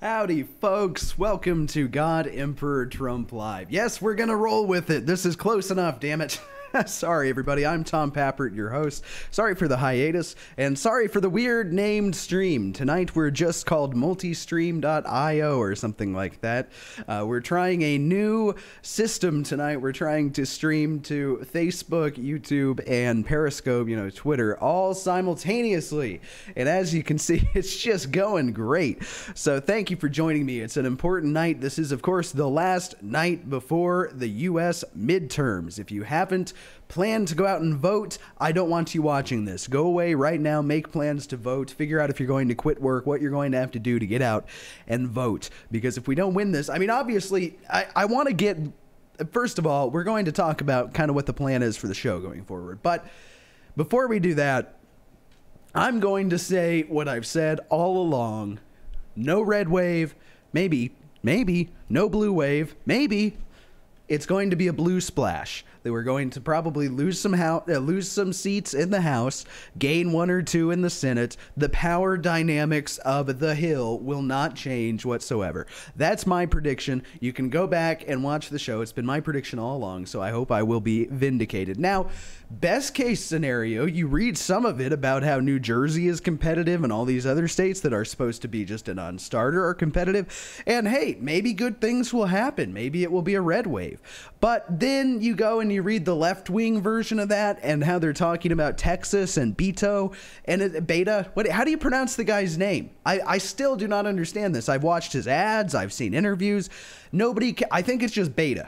Howdy, folks. Welcome to God Emperor Trump Live. Yes, we're gonna roll with it. This is close enough, damn it. Sorry, everybody. I'm Tom Pappert, your host. Sorry for the hiatus, and sorry for the weird named stream. Tonight, we're just called multistream.io or something like that. We're trying a new system tonight. We're trying to stream to Facebook, YouTube, and Periscope, Twitter, all simultaneously. And as you can see, it's just going great. So thank you for joining me. It's an important night. This is, of course, the last night before the U.S. midterms. If you haven't plan to go out and vote, I don't want you watching this. Go away right now, make plans to vote, figure out if you're going to quit work, what you're going to have to do to get out and vote. Because if we don't win this, obviously, I want to get, first of all, we're going to talk about kind of what the plan is for the show going forward. But before we do that, I'm going to say what I've said all along. No red wave, maybe, no blue wave, maybe. It's going to be a blue splash. That we're going to probably lose some seats in the House, gain 1 or 2 in the Senate. The power dynamics of the Hill will not change whatsoever. That's my prediction. You can go back and watch the show. It's been my prediction all along, so I hope I will be vindicated. Now, best case scenario, you read some of it about how New Jersey is competitive and all these other states that are supposed to be just a non-starter are competitive. And hey, maybe good things will happen. Maybe it will be a red wave. But then you go and you read the left-wing version of that and how they're talking about Texas and Beto and Beta. How do you pronounce the guy's name? I still do not understand this. I've watched his ads. I've seen interviews. I think it's just Beta.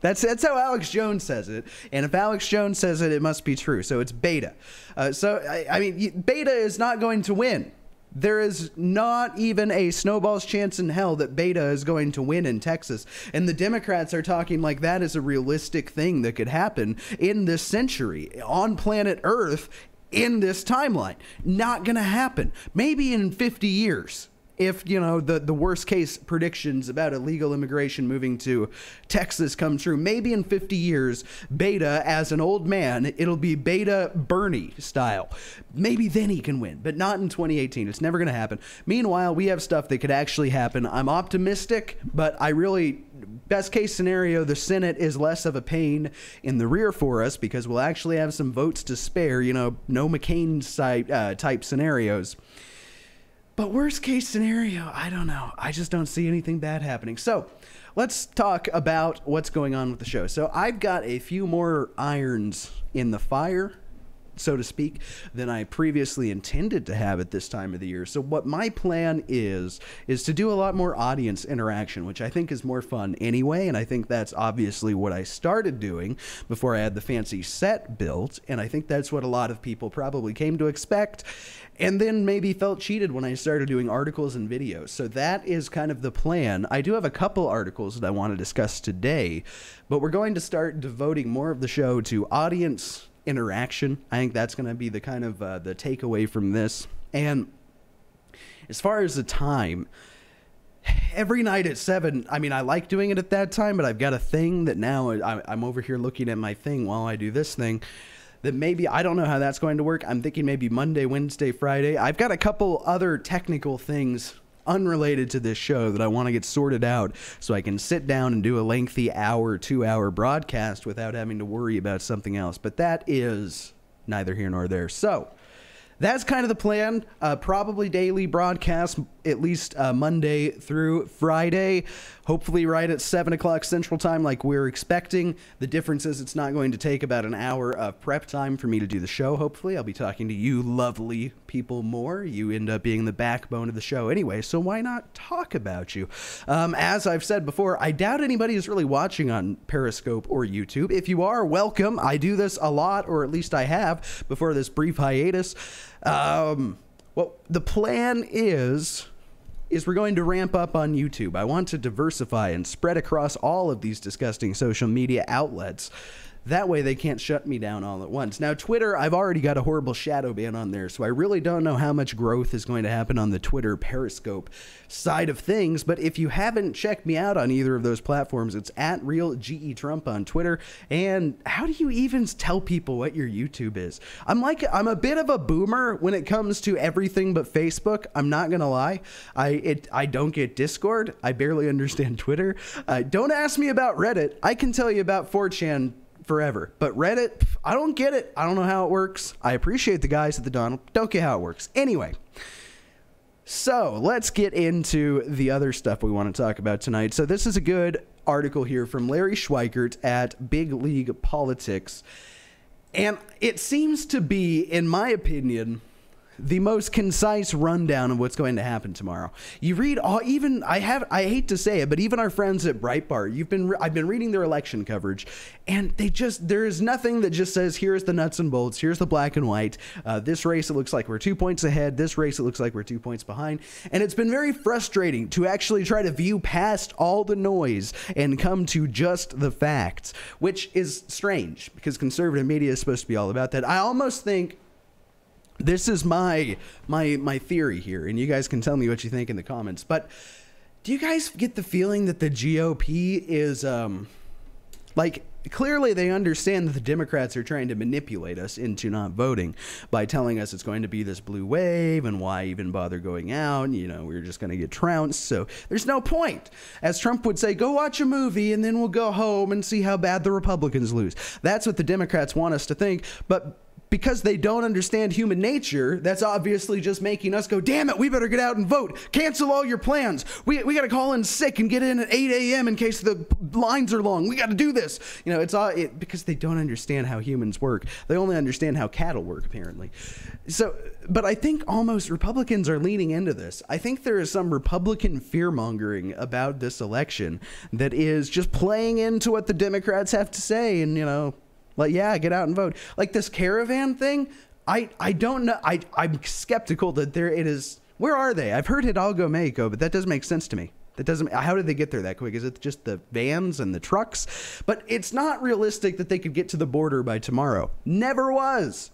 That's how Alex Jones says it. And if Alex Jones says it, it must be true. So it's Beta. Beta is not going to win. There is not even a snowball's chance in hell that Beta is going to win in Texas. And the Democrats are talking like that is a realistic thing that could happen in this century on planet Earth in this timeline. Not going to happen. Maybe in 50 years. If, the worst case predictions about illegal immigration moving to Texas come true, maybe in 50 years, Beta, as an old man, it'll be Beta Bernie style. Maybe then he can win, but not in 2018. It's never going to happen. Meanwhile, we have stuff that could actually happen. I'm optimistic, but best case scenario, the Senate is less of a pain in the rear for us because we'll actually have some votes to spare, no McCain type scenarios. But worst case scenario, I don't know. I just don't see anything bad happening. So let's talk about what's going on with the show. So I've got a few more irons in the fire, so to speak, than I previously intended to have at this time of the year. So what my plan is to do a lot more audience interaction, which I think is more fun anyway. And I think that's obviously what I started doing before I had the fancy set built. And I think that's what a lot of people probably came to expect. And then maybe felt cheated when I started doing articles and videos. So that is kind of the plan. I do have a couple articles that I want to discuss today, but we're going to start devoting more of the show to audience interaction. I think that's going to be the kind of the takeaway from this. And as far as the time, every night at 7, I like doing it at that time, but I've got a thing that now I'm over here looking at my thing while I do this thing. That maybe, I don't know how that's going to work. I'm thinking maybe Monday, Wednesday, Friday. I've got a couple other technical things unrelated to this show that I want to get sorted out so I can sit down and do a lengthy 2-hour broadcast without having to worry about something else. But that is neither here nor there. So that's kind of the plan. Probably daily broadcast, at least Monday through Friday. Hopefully right at 7 o'clock Central Time like we're expecting. The difference is it's not going to take about an hour of prep time for me to do the show, hopefully. I'll be talking to you lovely people more. You end up being the backbone of the show anyway, so why not talk about you? As I've said before, I doubt anybody is really watching on Periscope or YouTube. If you are, welcome. I do this a lot, or at least I have, before this brief hiatus. Well, the plan is we're going to ramp up on YouTube. I want to diversify and spread across all of these disgusting social media outlets. That way they can't shut me down all at once. Now, Twitter, I've already got a horrible shadow ban on there, so I really don't know how much growth is going to happen on the Twitter Periscope side of things. But if you haven't checked me out on either of those platforms, it's at RealGeTrump on Twitter. And how do you even tell people what your YouTube is? I'm a bit of a boomer when it comes to everything but Facebook. I'm not gonna lie. I don't get Discord. I barely understand Twitter. Don't ask me about Reddit. I can tell you about 4chan forever, but Reddit, I don't get it. I don't know how it works. I appreciate the guys at the Donald. Don't get how it works. Anyway, so let's get into the other stuff we want to talk about tonight. So this is a good article here from Larry Schweikert at Big League Politics. And it seems to be, in my opinion, the most concise rundown of what's going to happen tomorrow. You read all, even I hate to say it, but even our friends at Breitbart, I've been reading their election coverage, and there is nothing that just says, here's the nuts and bolts, here's the black and white. This race, it looks like we're 2 points ahead. This race, it looks like we're 2 points behind. And it's been very frustrating to actually try to view past all the noise and come to just the facts, which is strange because conservative media is supposed to be all about that. I almost think this is my theory here, and you guys can tell me what you think in the comments. But do you guys get the feeling that the GOP is clearly they understand that the Democrats are trying to manipulate us into not voting by telling us it's going to be this blue wave, and why even bother going out? You know, we're just going to get trounced, so there's no point. As Trump would say, go watch a movie and then we'll go home and see how bad the Republicans lose. That's what the Democrats want us to think, but because they don't understand human nature, that's obviously just making us go, damn it, we better get out and vote. Cancel all your plans. We got to call in sick and get in at 8 a.m. in case the lines are long. We got to do this. You know, it's all because they don't understand how humans work. They only understand how cattle work, apparently. So, but I think almost Republicans are leaning into this. I think there is some Republican fear-mongering about this election that is just playing into what the Democrats have to say, and, you know, like, yeah, get out and vote. Like this caravan thing, I don't know. I'm skeptical that it is. Where are they? I've heard Hidalgo, Mexico, but that doesn't make sense to me. That doesn't. How did they get there that quick? Is it just the vans and the trucks? But it's not realistic that they could get to the border by tomorrow. Never was.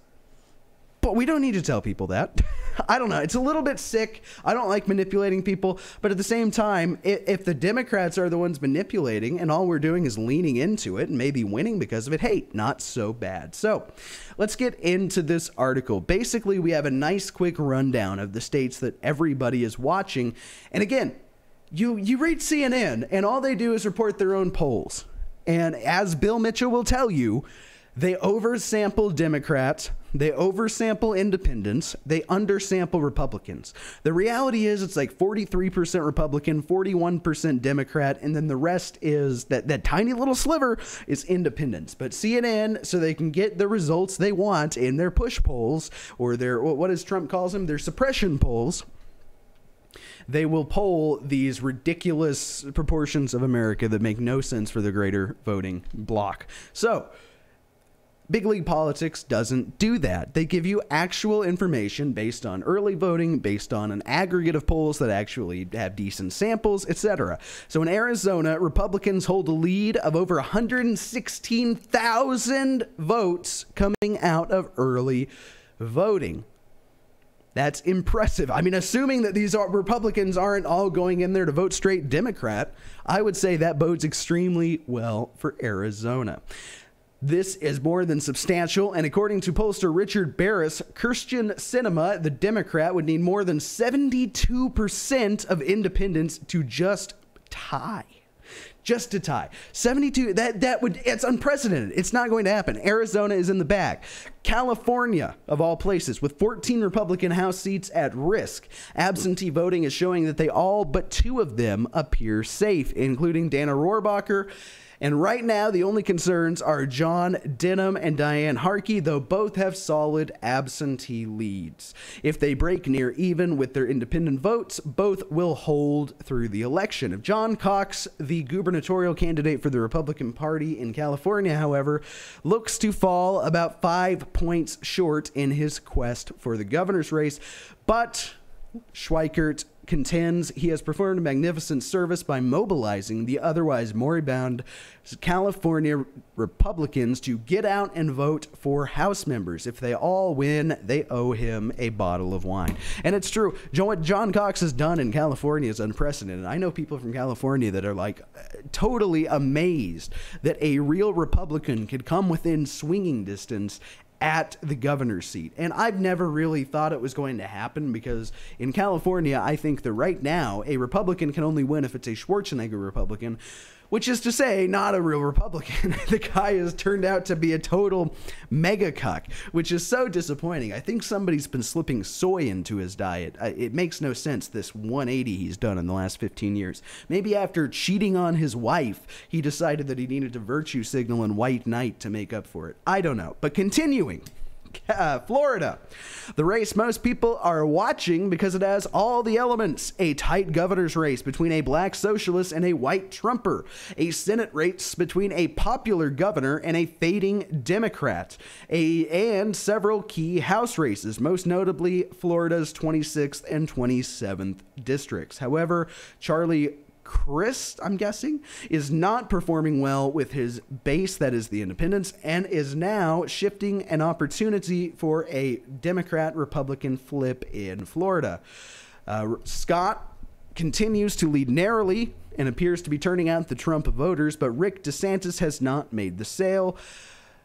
But we don't need to tell people that. I don't know. It's a little bit sick. I don't like manipulating people. But at the same time, if the Democrats are the ones manipulating and all we're doing is leaning into it and maybe winning because of it, hey, not so bad. So let's get into this article. Basically, we have a nice quick rundown of the states that everybody is watching. And again, you read CNN and all they do is report their own polls. And as Bill Mitchell will tell you, they oversample Democrats, they oversample independents, they undersample Republicans. The reality is it's like 43% Republican, 41% Democrat, and then the rest is that tiny little sliver is independents. But CNN, so they can get the results they want in their push polls, or their, what does Trump calls them, their suppression polls, they will poll these ridiculous proportions of America that make no sense for the greater voting bloc. So Big League Politics doesn't do that. They give you actual information based on early voting, based on an aggregate of polls that actually have decent samples, etc. So in Arizona, Republicans hold a lead of over 116,000 votes coming out of early voting. That's impressive. I mean, assuming that these Republicans aren't all going in there to vote straight Democrat, I would say that bodes extremely well for Arizona. This is more than substantial, and according to pollster Richard Barris, Kyrsten Sinema, the Democrat, would need more than 72% of independents to just tie. Just to tie. 72, it's unprecedented. It's not going to happen. Arizona is in the bag. California, of all places, with 14 Republican House seats at risk. Absentee voting is showing that they all but 2 of them appear safe, including Dana Rohrabacher. And right now, the only concerns are John Denham and Diane Harkey, though both have solid absentee leads. If they break near even with their independent votes, both will hold through the election. If John Cox, the gubernatorial candidate for the Republican Party in California, however, looks to fall about 5 points short in his quest for the governor's race, but Schweikert contends he has performed a magnificent service by mobilizing the otherwise moribund California Republicans to get out and vote for House members. If they all win, they owe him a bottle of wine. And it's true. What John Cox has done in California is unprecedented. I know people from California that are like totally amazed that a real Republican could come within swinging distance at the governor's seat. And I've never really thought it was going to happen, because in California, I think that right now a Republican can only win if it's a Schwarzenegger Republican, which is to say, not a real Republican. The guy has turned out to be a total mega cuck, which is so disappointing. I think somebody's been slipping soy into his diet. It makes no sense, this 180 he's done in the last 15 years. Maybe after cheating on his wife, he decided that he needed to virtue signal and white knight to make up for it. I don't know. But continuing. Florida, the race most people are watching because it has all the elements: a tight governor's race between a black socialist and a white Trumper, a Senate race between a popular governor and a fading Democrat, and several key House races, most notably Florida's 26th and 27th districts. However, Charlie Crist, I'm guessing, is not performing well with his base, that is the independents, and is now shifting an opportunity for a Democrat-Republican flip in Florida. Scott continues to lead narrowly and appears to be turning out the Trump voters, but Rick DeSantis has not made the sale.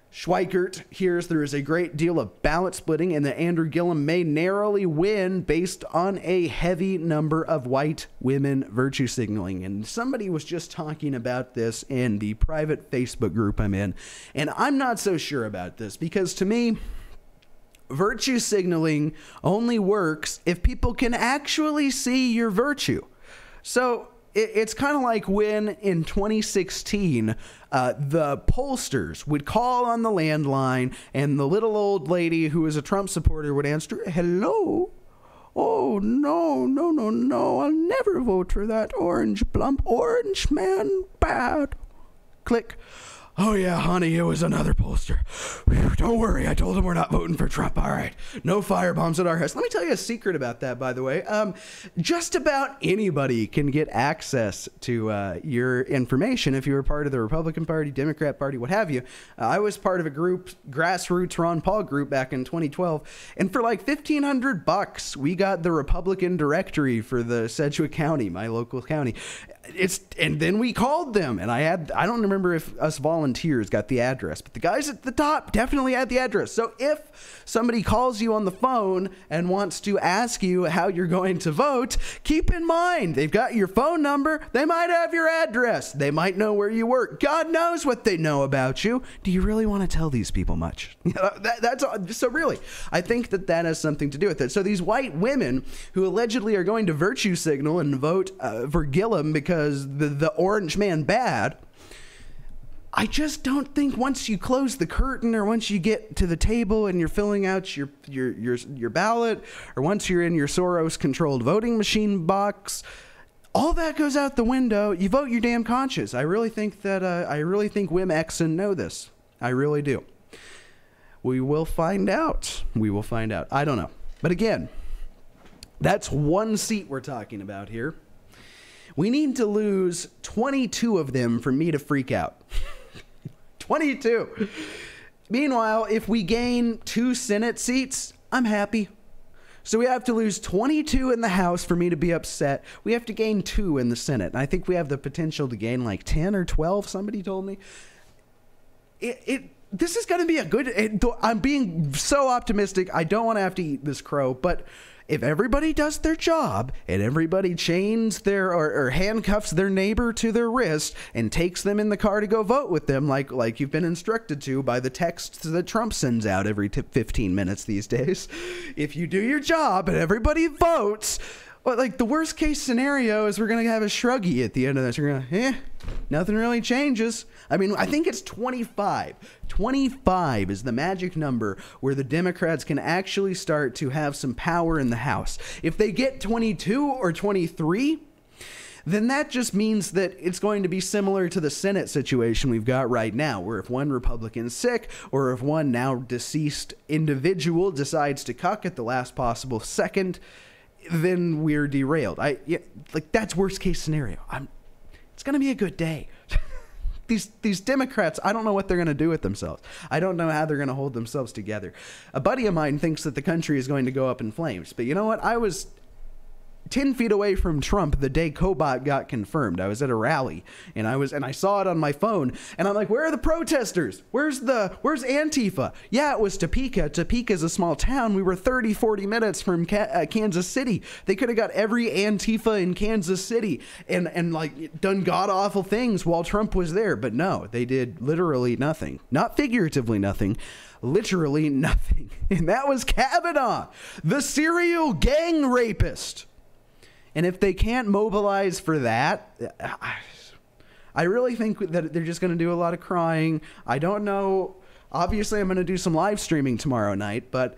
Schweikert hears there is a great deal of ballot splitting and that Andrew Gillum may narrowly win based on a heavy number of white women virtue signaling. And somebody was just talking about this in the private Facebook group I'm in. And I'm not so sure about this, because to me, virtue signaling only works if people can actually see your virtue. So it's kind of like when in 2016, the pollsters would call on the landline and the little old lady who was a Trump supporter would answer, "Hello? Oh, no. I'll never vote for that orange plump orange man. Bad." Click. "Oh, yeah, honey, it was another pollster. Whew, don't worry, I told him we're not voting for Trump. All right, no firebombs at our house." Let me tell you a secret about that, by the way. Just about anybody can get access to your information if you were part of the Republican Party, Democrat Party, what have you. I was part of a group, grassroots Ron Paul group, back in 2012, and for like $1,500, we got the Republican directory for the Sedgwick County, my local county. And then we called them, and I don't remember if us volunteers got the address, but the guys at the top definitely had the address. So if somebody calls you on the phone and wants to ask you how you're going to vote, keep in mind they've got your phone number, they might have your address, they might know where you work. God knows what they know about you. Do you really want to tell these people much? That's so really, I think that has something to do with it. So these white women who allegedly are going to virtue signal and vote for Gillum because the orange man bad, I just don't think once you close the curtain, or once you get to the table and you're filling out your ballot, or once you're in your Soros-controlled voting machine box, all that goes out the window. You vote your damn conscience. I really think that Wim Exon know this. I really do. We will find out. I don't know. But again, that's one seat we're talking about here. We need to lose 22 of them for me to freak out. 22. Meanwhile, if we gain 2 Senate seats, I'm happy. So we have to lose 22 in the House for me to be upset. We have to gain 2 in the Senate. And I think we have the potential to gain like 10 or 12, somebody told me. This is going to be a good... I'm being so optimistic. I don't want to have to eat this crow, but if everybody does their job and everybody chains their or handcuffs their neighbor to their wrist and takes them in the car to go vote with them, like you've been instructed to by the texts that Trump sends out every 15 minutes these days, if you do your job and everybody votes, well, like the worst case scenario is we're going to have a shruggy at the end of this. We're going to, nothing really changes. I mean, I think it's 25. 25 is the magic number where the Democrats can actually start to have some power in the House. If they get 22 or 23, then that just means that it's going to be similar to the Senate situation we've got right now, where if one Republican's sick, or if one now deceased individual decides to cuck at the last possible second, then we're derailed. Like that's worst case scenario. It's gonna be a good day. These Democrats, I don't know what they're going to do with themselves. I don't know how they're going to hold themselves together. A buddy of mine thinks that the country is going to go up in flames. But you know what? I was 10 feet away from Trump the day Kobach got confirmed. I was at a rally and I saw it on my phone and I'm like, where are the protesters? Where's Antifa? Yeah, it was Topeka. Topeka's a small town. We were 30-40 minutes from Kansas City. They could have got every Antifa in Kansas City and like done god awful things while Trump was there. But no, they did literally nothing. Not figuratively nothing. Literally nothing. And that was Kavanaugh, the serial gang rapist. And if they can't mobilize for that, I really think that they're just going to do a lot of crying. I don't know. Obviously, I'm going to do some live streaming tomorrow night. But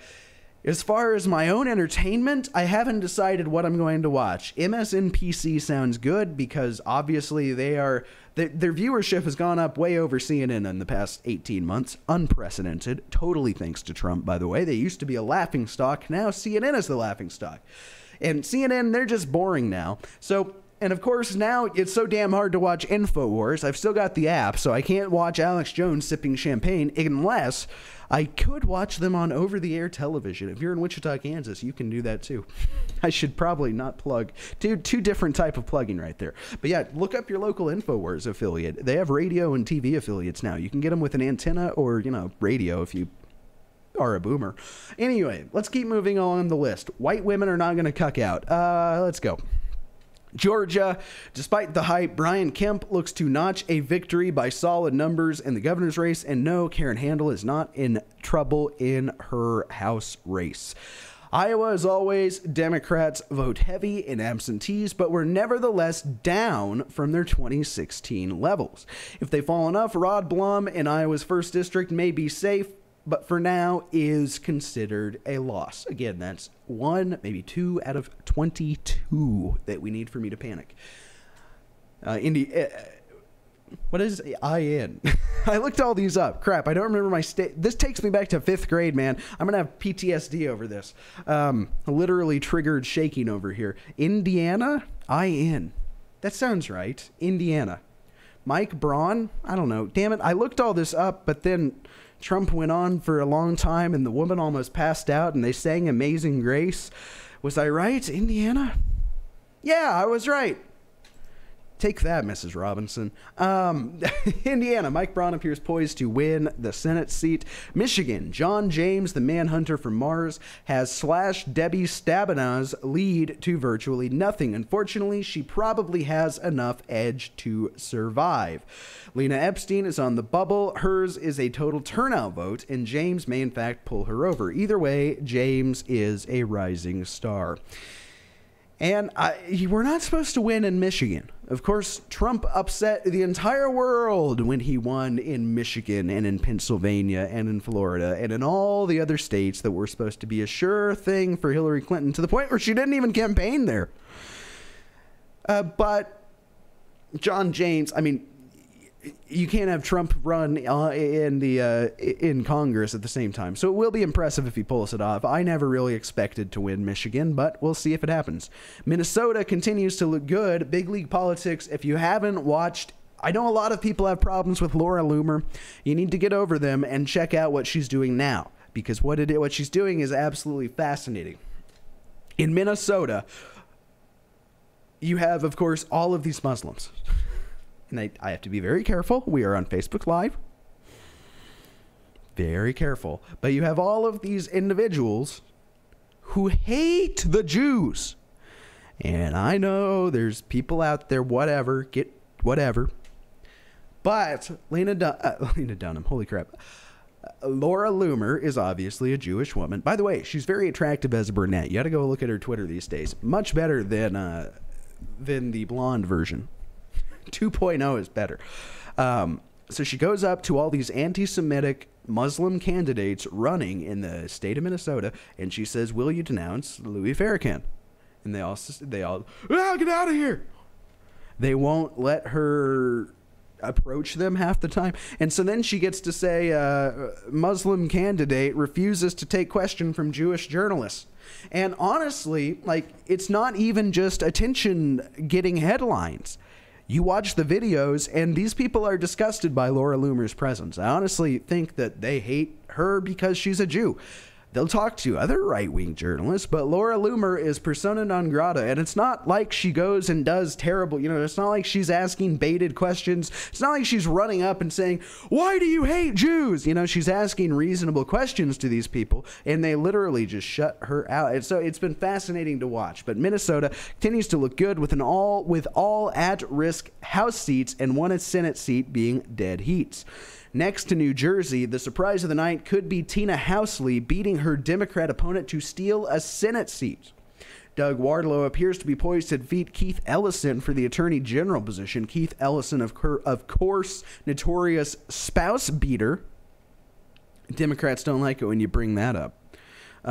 as far as my own entertainment, I haven't decided what I'm going to watch. MSNBC sounds good because obviously their viewership has gone up way over CNN in the past 18 months. Unprecedented. Totally thanks to Trump, by the way. They used to be a laughingstock. Now CNN is the laughingstock. And CNN, they're just boring now. So, and of course, now it's so damn hard to watch InfoWars. I've still got the app, so I can't watch Alex Jones sipping champagne unless I could watch them on over-the-air television. If you're in Wichita, Kansas, you can do that too. I should probably not plug. Two different type of plugging right there. But yeah, look up your local InfoWars affiliate. They have radio and TV affiliates now. You can get them with an antenna or, radio if you are a boomer. Anyway, let's keep moving on the list. White women are not going to cuck out. Let's go. Georgia, despite the hype, Brian Kemp looks to notch a victory by solid numbers in the governor's race. And no, Karen Handel is not in trouble in her House race. Iowa, as always, Democrats vote heavy in absentees, but were nevertheless down from their 2016 levels. If they fall enough, Rod Blum in Iowa's 1st District may be safe, but for now is considered a loss. Again, that's 1, maybe 2 out of 22 that we need for me to panic. What is IN? I looked all these up. Crap, I don't remember my state. This takes me back to 5th grade, man. I'm going to have PTSD over this. Literally triggered shaking over here. Indiana? IN. That sounds right. Indiana. Mike Braun? I don't know. Damn it. I looked all this up, but then Trump went on for a long time and the woman almost passed out and they sang Amazing Grace. Was I right? Indiana? Yeah, I was right. Take that, Mrs. Robinson. Indiana, Mike Braun appears poised to win the Senate seat. Michigan, John James, the manhunter from Mars, has slashed Debbie Stabenow's lead to virtually nothing. Unfortunately, she probably has enough edge to survive. Lena Epstein is on the bubble. Hers is a total turnout vote, and James may in fact pull her over. Either way, James is a rising star. And we're not supposed to win in Michigan. Of course, Trump upset the entire world when he won in Michigan and in Pennsylvania and in Florida and in all the other states that were supposed to be a sure thing for Hillary Clinton, to the point where she didn't even campaign there. But John James, I mean, you can't have Trump run in Congress at the same time. So it will be impressive if he pulls it off. I never really expected to win Michigan, but we'll see if it happens. Minnesota continues to look good. Big league politics. If you haven't watched, I know a lot of people have problems with Laura Loomer. You need to get over them and check out what she's doing now, because what she's doing is absolutely fascinating. In Minnesota, you have, of course, all of these Muslims. And I have to be very careful. We are on Facebook Live. Very careful. But you have all of these individuals who hate the Jews. And I know there's people out there, whatever. But Lena Dunham, holy crap. Laura Loomer is obviously a Jewish woman. By the way, she's very attractive as a brunette. You got to go look at her Twitter these days. Much better than the blonde version. 2.0 is better. So she goes up to all these anti-Semitic Muslim candidates running in the state of Minnesota, and she says, "Will you denounce Louis Farrakhan?" And they all, get out of here. They won't let her approach them half the time. And so then she gets to say Muslim candidate refuses to take question from Jewish journalists. And honestly, like, it's not even just attention getting headlines. You watch the videos and these people are disgusted by Laura Loomer's presence. I honestly think that they hate her because she's a Jew. They'll talk to other right-wing journalists, but Laura Loomer is persona non grata, and it's not like she goes and does terrible, it's not like she's asking baited questions. It's not like she's running up and saying, why do you hate Jews? She's asking reasonable questions to these people, and they literally just shut her out. And so it's been fascinating to watch, but Minnesota continues to look good with all at-risk House seats and one Senate seat being dead heats. Next to New Jersey, the surprise of the night could be Tina Housley beating her Democrat opponent to steal a Senate seat. Doug Wardlow appears to be poised to defeat Keith Ellison for the Attorney General position. Keith Ellison, of course, notorious spouse beater. Democrats don't like it when you bring that up.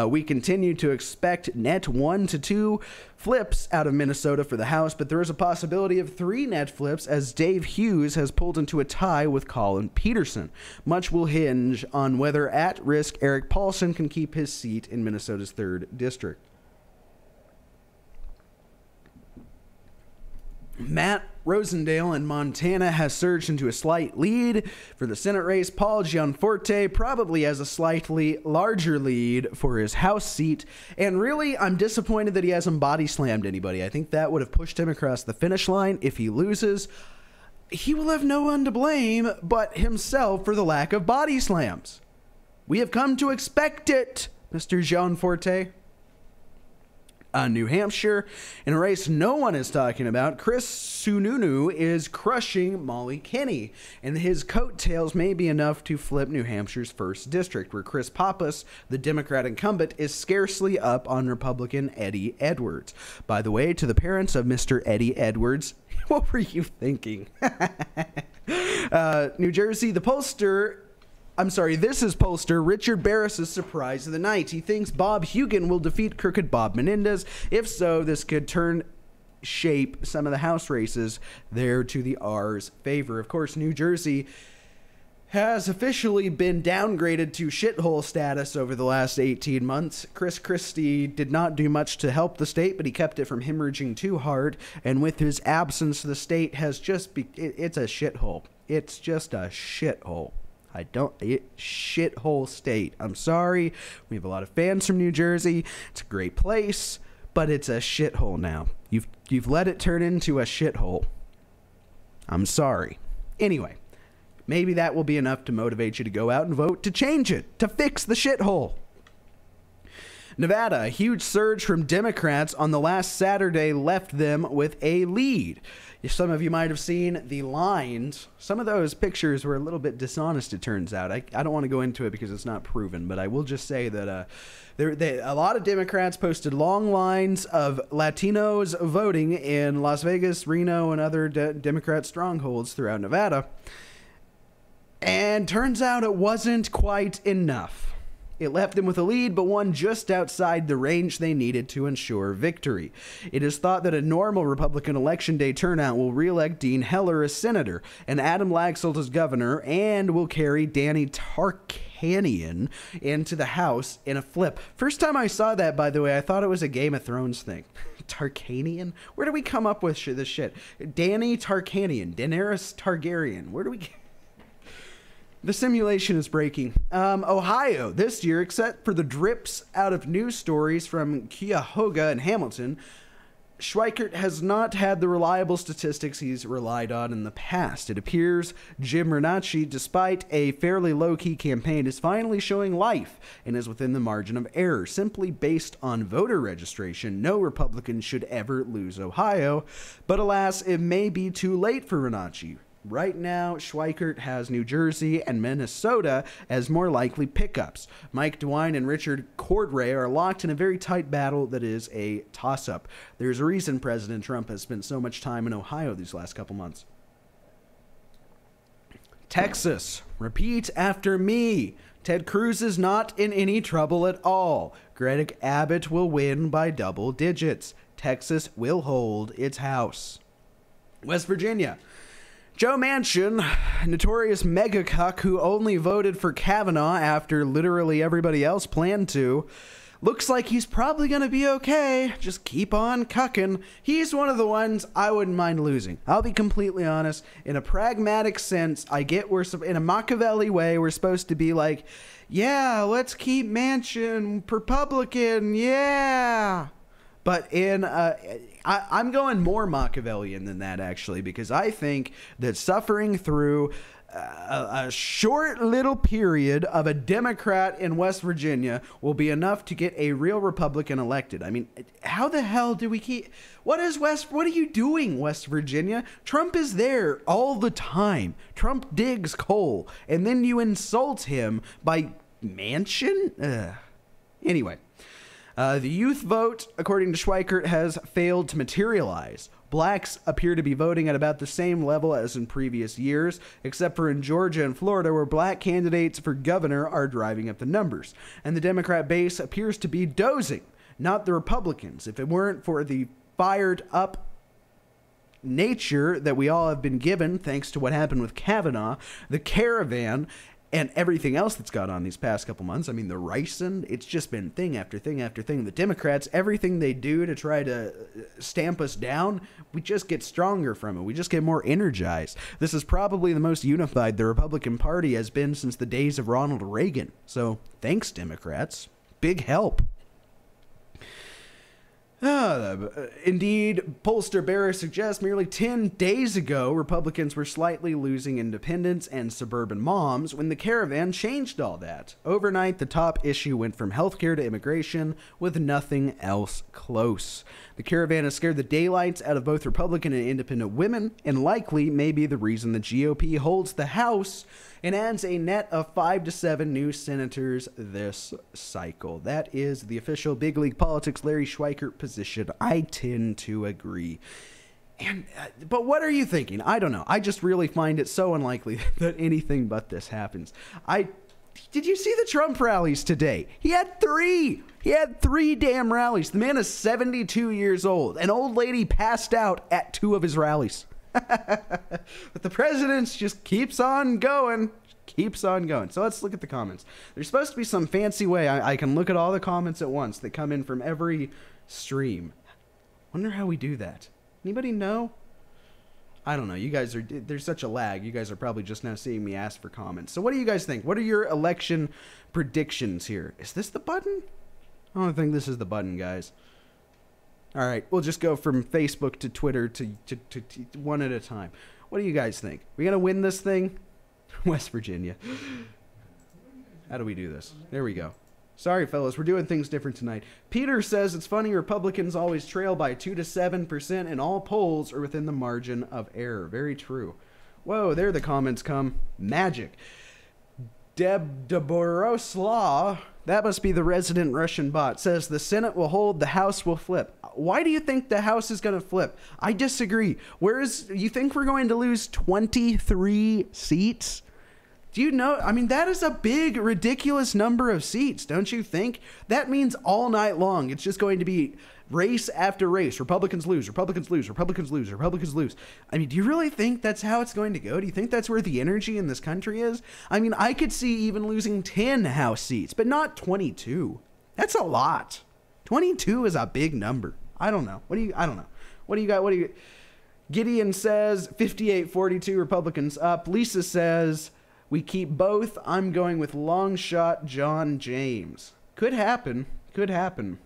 We continue to expect net 1 to 2 flips out of Minnesota for the House, but there is a possibility of 3 net flips as Dave Hughes has pulled into a tie with Colin Peterson. Much will hinge on whether at-risk Eric Paulson can keep his seat in Minnesota's 3rd district. Matt Rosendale in Montana has surged into a slight lead for the Senate race. Paul Gianforte probably has a slightly larger lead for his House seat. And really, I'm disappointed that he hasn't body slammed anybody. I think that would have pushed him across the finish line. If he loses, he will have no one to blame but himself for the lack of body slams. We have come to expect it, Mr. Gianforte. New Hampshire, in a race no one is talking about, Chris Sununu is crushing Molly Kenney, and his coattails may be enough to flip New Hampshire's 1st district, where Chris Pappas, the Democrat incumbent, is scarcely up on Republican Eddie Edwards. By the way, to the parents of Mr. Eddie Edwards, what were you thinking? New Jersey, this is pollster Richard Barris' surprise of the night. He thinks Bob Hugin will defeat crooked Bob Menendez. If so, this could shape some of the House races there to the R's favor. Of course, New Jersey has officially been downgraded to shithole status over the last 18 months. Chris Christie did not do much to help the state, but he kept it from hemorrhaging too hard. And with his absence, the state has it's a shithole. It's just a shithole. Shithole state. I'm sorry. We have a lot of fans from New Jersey. It's a great place, but it's a shithole now. You've let it turn into a shithole. I'm sorry. Anyway, maybe that will be enough to motivate you to go out and vote to change it, to fix the shithole. Nevada, a huge surge from Democrats on the last Saturday left them with a lead. Some of you might have seen the lines. Some of those pictures were a little bit dishonest, it turns out. I don't want to go into it because it's not proven, but I will just say that a lot of Democrats posted long lines of Latinos voting in Las Vegas, Reno, and other Democrat strongholds throughout Nevada. And turns out it wasn't quite enough. It left them with a lead, but one just outside the range they needed to ensure victory. It is thought that a normal Republican Election Day turnout will re-elect Dean Heller as senator and Adam Laxalt as governor, and will carry Danny Tarkanian into the House in a flip. First time I saw that, by the way, I thought it was a Game of Thrones thing. Tarkanian? Where do we come up with this shit? Danny Tarkanian, Daenerys Targaryen. Where do we... The simulation is breaking. Ohio, this year, except for the drips out of news stories from Cuyahoga and Hamilton, Schweikert has not had the reliable statistics he's relied on in the past. It appears Jim Renacci, despite a fairly low-key campaign, is finally showing life and is within the margin of error. Simply based on voter registration, no Republican should ever lose Ohio, but alas, it may be too late for Renacci. Right now, Schweikert has New Jersey and Minnesota as more likely pickups. Mike DeWine and Richard Cordray are locked in a very tight battle that is a toss-up. There's a reason President Trump has spent so much time in Ohio these last couple months. Texas, repeat after me. Ted Cruz is not in any trouble at all. Greg Abbott will win by double digits. Texas will hold its House. West Virginia. Joe Manchin, notorious mega cuck who only voted for Kavanaugh after literally everybody else planned to, looks like he's probably going to be okay. Just keep on cucking. He's one of the ones I wouldn't mind losing. I'll be completely honest. In a pragmatic sense, I get in a Machiavelli way, we're supposed to be like, yeah, let's keep Manchin Republican, yeah. But I'm going more Machiavellian than that, actually, because I think that suffering through a short little period of a Democrat in West Virginia will be enough to get a real Republican elected. I mean, how the hell do we keep... What are you doing, West Virginia? Trump is there all the time. Trump digs coal, and then you insult him by Manchin? Anyway. The youth vote, according to Schweikert, has failed to materialize. Blacks appear to be voting at about the same level as in previous years, except for in Georgia and Florida, where black candidates for governor are driving up the numbers. And the Democrat base appears to be dozing, not the Republicans. If it weren't for the fired up nature that we all have been given, thanks to what happened with Kavanaugh, the caravan, and everything else that's gone on these past couple months. I mean, the ricin, it's just been thing after thing after thing. The Democrats, everything they do to try to stamp us down, we just get stronger from it. We just get more energized. This is probably the most unified the Republican Party has been since the days of Ronald Reagan. So thanks, Democrats. Big help. Indeed, pollster Barra suggests merely 10 days ago, Republicans were slightly losing independents and suburban moms when the caravan changed all that. Overnight, the top issue went from healthcare to immigration, with nothing else close. The caravan has scared the daylights out of both Republican and independent women, and likely may be the reason the GOP holds the House and adds a net of 5 to 7 new senators this cycle. That is the official Big League Politics Larry Schweikert position. I tend to agree. But what are you thinking? I don't know. I just really find it so unlikely that anything but this happens. Did you see the Trump rallies today? He had 3. He had 3 damn rallies. The man is 72 years old. An old lady passed out at 2 of his rallies. But the president just keeps on going. So let's look at the comments. There's supposed to be some fancy way I can look at all the comments at once that come in from every stream. Wonder how we do that. Anybody know? I don't know. You guys there's such a lag. You guys are probably just now seeing me ask for comments. So what do you guys think? What are your election predictions here? Is this the button? I don't think this is the button, guys. All right, we'll just go from Facebook to Twitter to one at a time. What do you guys think? We gonna win this thing? West Virginia. How do we do this? There we go. Sorry, fellas, we're doing things different tonight. Peter says it's funny Republicans always trail by 2 to 7% and all polls are within the margin of error. Very true. Whoa, there the comments come. Magic. Deboroslaw, that must be the resident Russian bot, says the Senate will hold, the House will flip. Why do you think the House is going to flip? I disagree. You think we're going to lose 23 seats? Do you know? I mean, that is a big, ridiculous number of seats, don't you think? That means all night long, it's just going to be race after race. Republicans lose, Republicans lose, Republicans lose, Republicans lose. I mean, do you really think that's how it's going to go? Do you think that's where the energy in this country is? I mean, I could see even losing 10 House seats, but not 22. That's a lot. 22 is a big number. I don't know. I don't know. What do you got? Gideon says 58-42 Republicans up. Lisa says we keep both. I'm going with long shot John James. Could happen. Could happen.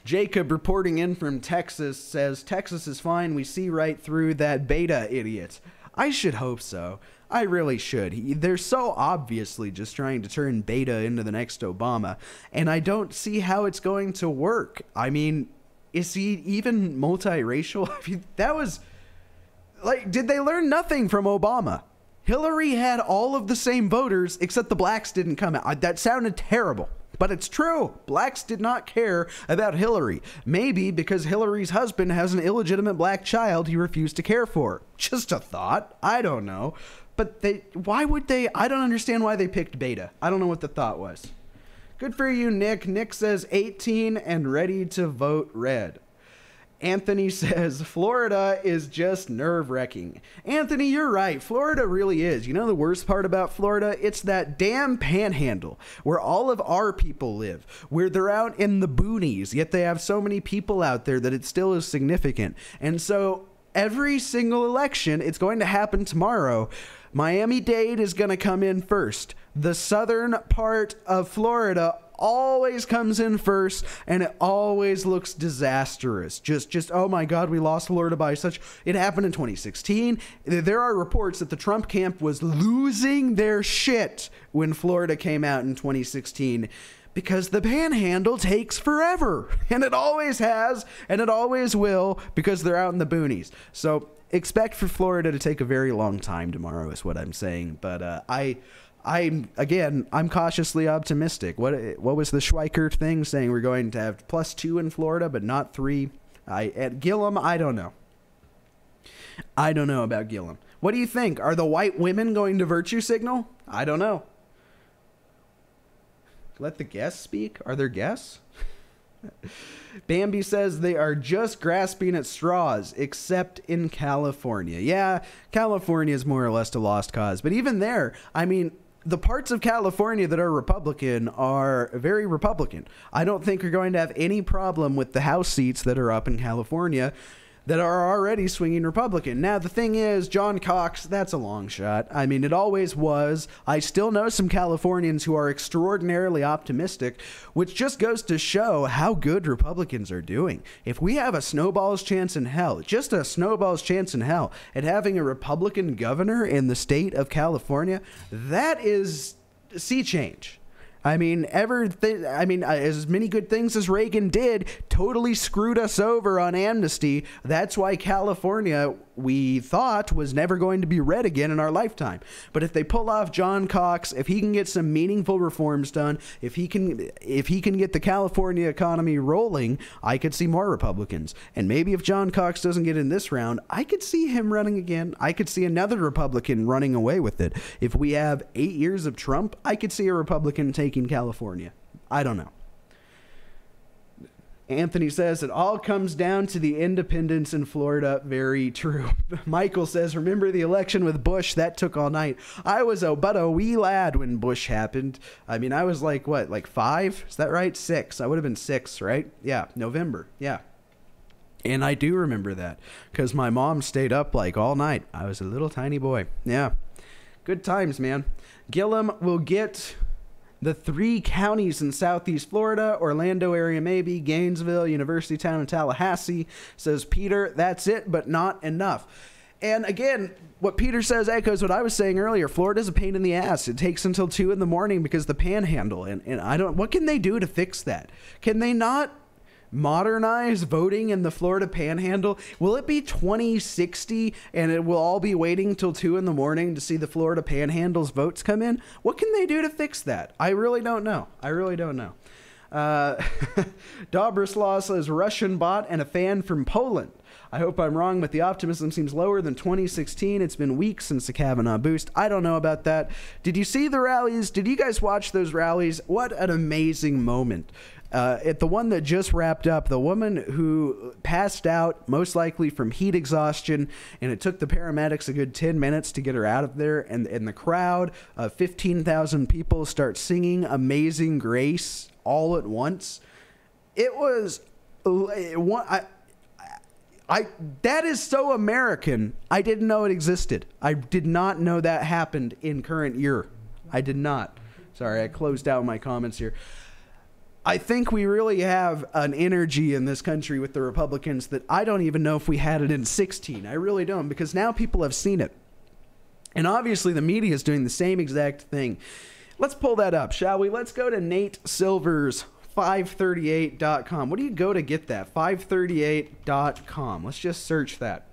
Jacob reporting in from Texas says Texas is fine. We see right through that beta idiot. I should hope so. I really should. They're so obviously just trying to turn beta into the next Obama, and I don't see how it's going to work. I mean, is he even multiracial? I mean, that was like, did they learn nothing from Obama? Hillary had all of the same voters except the blacks didn't come out. That sounded terrible, but it's true. Blacks did not care about Hillary. Maybe because Hillary's husband has an illegitimate black child he refused to care for. Just a thought. I don't know. But why would they? I don't understand why they picked beta. I don't know what the thought was. Good for you, Nick. Nick says 18 and ready to vote red. Anthony says, Florida is just nerve-wracking. Anthony, you're right. Florida really is. You know the worst part about Florida? It's that damn panhandle where all of our people live, where they're out in the boonies, yet they have so many people out there that it still is significant. And so every single election, it's going to happen tomorrow. Miami-Dade is going to come in first. The southern part of Florida always comes in first, and it always looks disastrous. Just oh my God, we lost Florida by such. It happened in 2016. There are reports that the Trump camp was losing their shit when Florida came out in 2016 because the panhandle takes forever, and it always has, and it always will, because they're out in the boonies. So expect for Florida to take a very long time tomorrow is what I'm saying. But I'm cautiously optimistic. What was the Schweikert thing saying we're going to have +2 in Florida, but not 3? At Gillum, I don't know. I don't know about Gillum. What do you think? Are the white women going to virtue signal? I don't know. Let the guests speak. Are there guests? Bambi says they are just grasping at straws, except in California. Yeah, California is more or less a lost cause. But even there, I mean, the parts of California that are Republican are very Republican. I don't think you're going to have any problem with the House seats that are up in California that are already swinging Republican. Now, the thing is, John Cox, that's a long shot. I mean, it always was. I still know some Californians who are extraordinarily optimistic, which just goes to show how good Republicans are doing. If we have a snowball's chance in hell, just a snowball's chance in hell, at having a Republican governor in the state of California, that is sea change. I mean, as many good things as Reagan did, totally screwed us over on amnesty. That's why California, we thought, was never going to be red again in our lifetime. But if they pull off John Cox, if he can get some meaningful reforms done, if he can get the California economy rolling, I could see more Republicans. And maybe if John Cox doesn't get in this round, I could see him running again. I could see another Republican running away with it. If we have 8 years of Trump, I could see a Republican taking California. I don't know. Anthony says it all comes down to the independents in Florida. Very true. Michael says, remember the election with Bush? That took all night. I was but a wee lad when Bush happened. I mean, I was like 5? Is that right? 6. I would have been 6, right? Yeah, November. Yeah. And I do remember that because my mom stayed up all night. I was a little tiny boy. Yeah. Good times, man. Gillum will get the 3 counties in Southeast Florida, Orlando area maybe, Gainesville, University Town, and Tallahassee. Says Peter, that's it, but not enough. And again, what Peter says echoes what I was saying earlier. Florida's a pain in the ass. It takes until 2 in the morning because the panhandle. And I don't, what can they do to fix that? Can they not modernize voting in the Florida panhandle? Will it be 2060 and it will all be waiting till 2 in the morning to see the Florida panhandle's votes come in? What can they do to fix that? I really don't know. Dobrislaw says Russian bot and a fan from Poland. I hope I'm wrong, but the optimism seems lower than 2016. It's been weeks since the Kavanaugh boost. I don't know about that. Did you see the rallies? Did you guys watch those rallies? What an amazing moment. At the one that just wrapped up, the woman who passed out, most likely from heat exhaustion, and it took the paramedics a good 10 minutes to get her out of there, and the crowd of 15,000 people start singing Amazing Grace all at once. It was... that is so American. I didn't know it existed. I did not know that happened in current year. I did not. Sorry, I closed out my comments here. I think we really have an energy in this country with the Republicans that I don't even know if we had it in 16. I really don't, because now people have seen it. And obviously the media is doing the same exact thing. Let's pull that up, shall we? Let's go to Nate Silver's 538.com. What do you go to get that? 538.com. Let's just search that.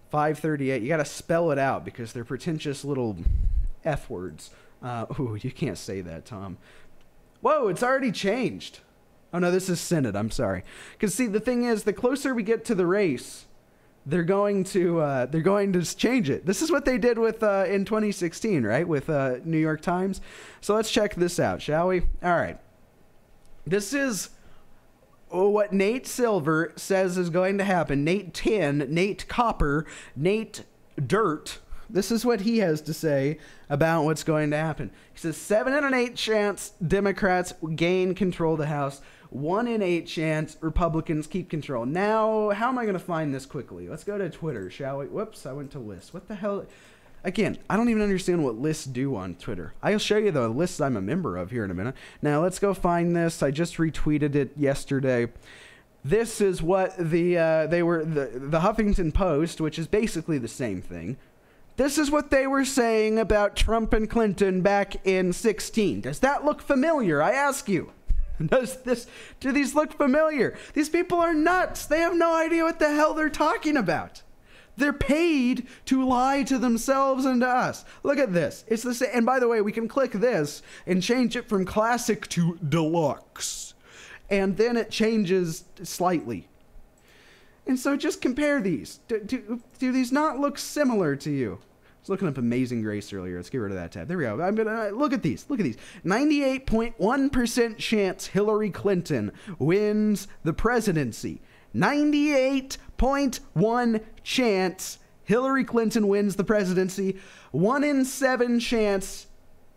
538. You got to spell it out because they're pretentious little F words. Ooh, you can't say that, Tom. Whoa, it's already changed. Oh, no, this is Senate. I'm sorry. Because, see, the thing is, the closer we get to the race, they're going to change it. This is what they did with in 2016, right, with New York Times. So let's check this out, shall we? All right. This is what Nate Silver says is going to happen. Nate Tin, Nate Copper, Nate Dirt. This is what he has to say about what's going to happen. He says 7 in 8 chance Democrats gain control of the House. 1 in 8 chance Republicans keep control. Now, how am I going to find this quickly? Let's go to Twitter, shall we? Whoops, I went to lists. What the hell? Again, I don't even understand what lists do on Twitter. I'll show you the lists I'm a member of here in a minute. Now, let's go find this. I just retweeted it yesterday. This is what the Huffington Post, which is basically the same thing. This is what they were saying about Trump and Clinton back in 2016. Does that look familiar? I ask you. Do these look familiar? These people are nuts. They have no idea what the hell they're talking about. They're paid to lie to themselves and to us. Look at this. It's the same. And by the way, we can click this and change it from classic to deluxe. And then it changes slightly. And so just compare these. Do these not look similar to you? I was looking up Amazing Grace earlier. Let's get rid of that tab. There we go. I'm gonna look at these. Look at these. 98.1% chance Hillary Clinton wins the presidency. 98.1 chance Hillary Clinton wins the presidency. 1 in 7 chance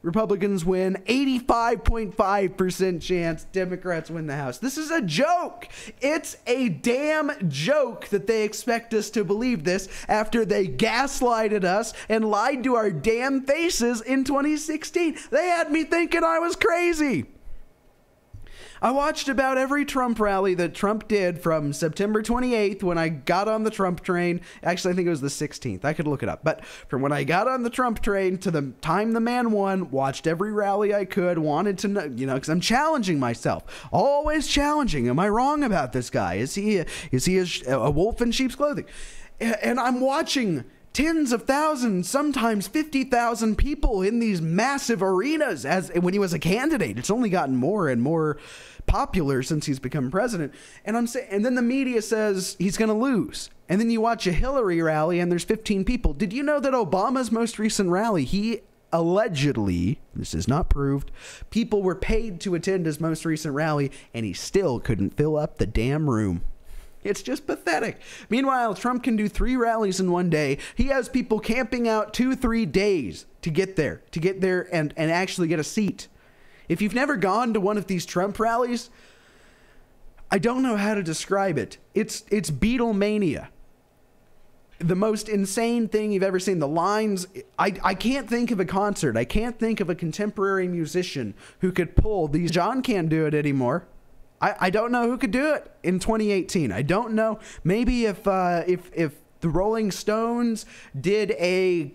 Republicans win. 85.5% chance Democrats win the House. This is a joke. It's a damn joke that they expect us to believe this after they gaslighted us and lied to our damn faces in 2016. They had me thinking I was crazy. I watched about every Trump rally that Trump did from September 28th when I got on the Trump train. Actually, I think it was the 16th. I could look it up. But from when I got on the Trump train to the time the man won, watched every rally I could, wanted to know, because I'm challenging myself. Always challenging. Am I wrong about this guy? Is he a wolf in sheep's clothing? And I'm watching tens of thousands, sometimes 50,000 people in these massive arenas as when he was a candidate. It's only gotten more and more popular since he's become president. And and then the media says he's going to lose. And then you watch a Hillary rally and there's 15 people. Did you know that Obama's most recent rally, he allegedly, this is not proved, people were paid to attend his most recent rally and he still couldn't fill up the damn room. It's just pathetic. Meanwhile, Trump can do 3 rallies in one day. He has people camping out 2-3 days to get there and actually get a seat. If you've never gone to one of these Trump rallies, I don't know how to describe it. It's Beatlemania. The most insane thing you've ever seen. The lines, I can't think of a concert. I can't think of a contemporary musician who could pull these. John can't do it anymore. I don't know who could do it in 2018. I don't know. Maybe if the Rolling Stones did a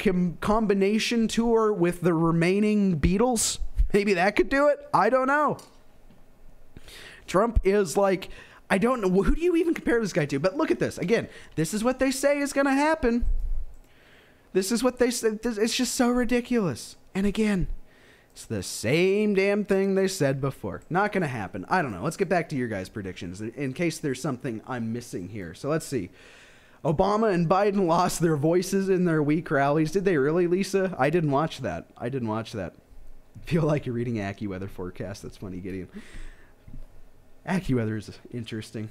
combination tour with the remaining Beatles, maybe that could do it. I don't know. Trump is like, I don't know. Who do you even compare this guy to? But look at this. Again, this is what they say is going to happen. This is what they say. It's just so ridiculous. And again, it's the same damn thing they said before. Not going to happen. I don't know. Let's get back to your guys' predictions in case there's something I'm missing here. So let's see. Obama and Biden lost their voices in their weak rallies. Did they really, Lisa? I didn't watch that. I feel like you're reading AccuWeather forecast. That's funny, Gideon. AccuWeather is interesting.